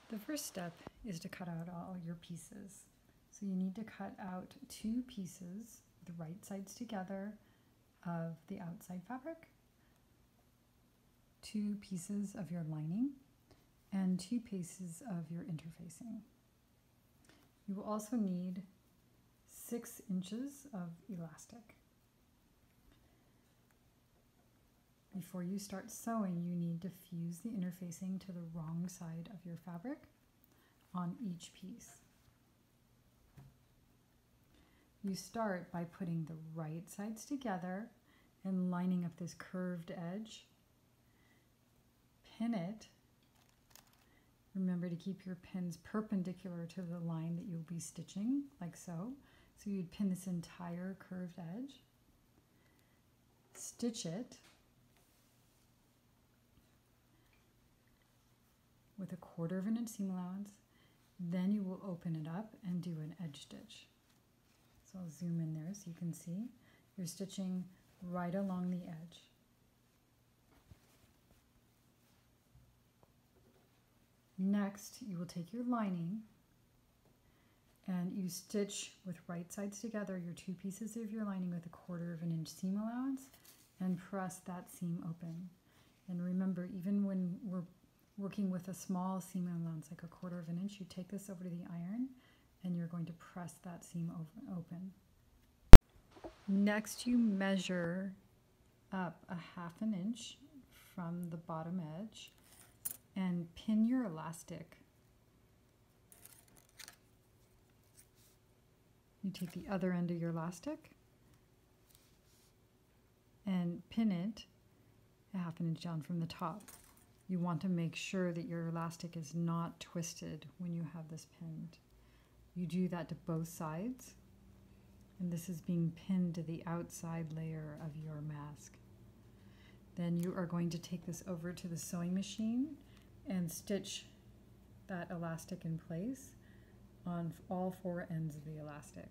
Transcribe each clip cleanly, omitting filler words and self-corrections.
The first step is to cut out all your pieces. So you need to cut out 2 pieces, the right sides together, of the outside fabric, 2 pieces of your lining, and 2 pieces of your interfacing. You will also need 6 inches of elastic. Before you start sewing, you need to fuse the interfacing to the wrong side of your fabric on each piece. You start by putting the right sides together and lining up this curved edge. Pin it. Remember to keep your pins perpendicular to the line that you'll be stitching, like so. So you'd pin this entire curved edge. Stitch it with 1/4 inch seam allowance. Then you will open it up and do an edge stitch. So I'll zoom in there so you can see. You're stitching right along the edge. Next, you will take your lining and you stitch with right sides together your 2 pieces of your lining with 1/4 inch seam allowance and press that seam open. And remember, even when we're working with a small seam allowance, like 1/4 inch, you take this over to the iron and you're going to press that seam open. Next, you measure up 1/2 inch from the bottom edge and pin your elastic. You take the other end of your elastic and pin it 1/2 inch down from the top. You want to make sure that your elastic is not twisted when you have this pinned. You do that to both sides, and this is being pinned to the outside layer of your mask. Then you are going to take this over to the sewing machine and stitch that elastic in place on all 4 ends of the elastic.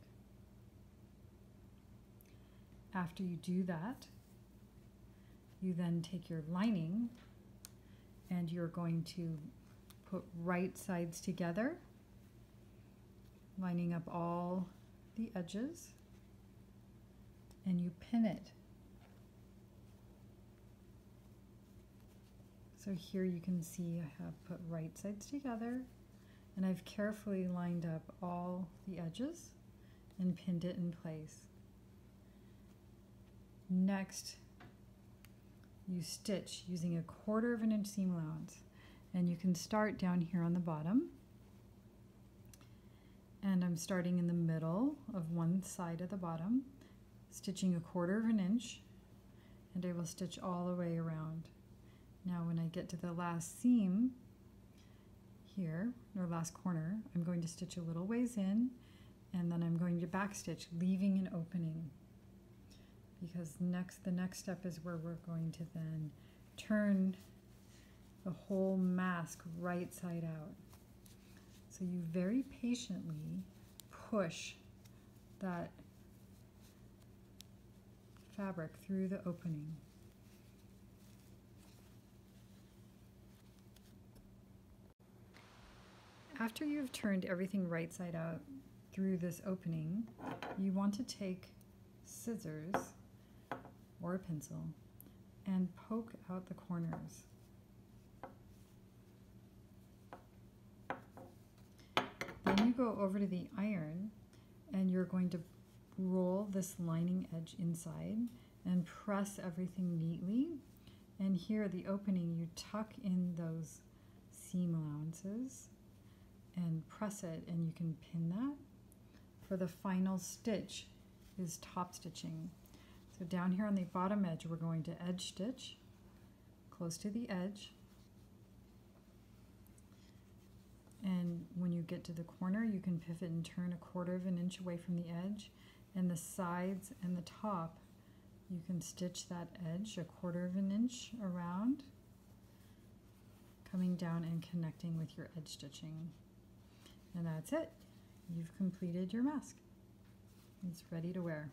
After you do that, you then take your lining and you're going to put right sides together, lining up all the edges, and you pin it. So here you can see I have put right sides together and I've carefully lined up all the edges and pinned it in place. Next, you stitch using 1/4 inch seam allowance, and you can start down here on the bottom, and I'm starting in the middle of one side of the bottom, stitching 1/4 inch, and I will stitch all the way around. Now when I get to the last seam here, or last corner, I'm going to stitch a little ways in, and then I'm going to back stitch, leaving an opening, because the next step is where we're going to then turn the whole mask right side out. So you very patiently push that fabric through the opening. After you've turned everything right side out through this opening, you want to take scissors or a pencil and poke out the corners. Then you go over to the iron and you're going to roll this lining edge inside and press everything neatly. And here at the opening, you tuck in those seam allowances and press it, and you can pin that. For the final stitch is top stitching. So down here on the bottom edge, we're going to edge stitch close to the edge. And when you get to the corner, you can pivot and turn 1/4 inch away from the edge. And the sides and the top, you can stitch that edge 1/4 inch around, coming down and connecting with your edge stitching. And that's it. You've completed your mask. It's ready to wear.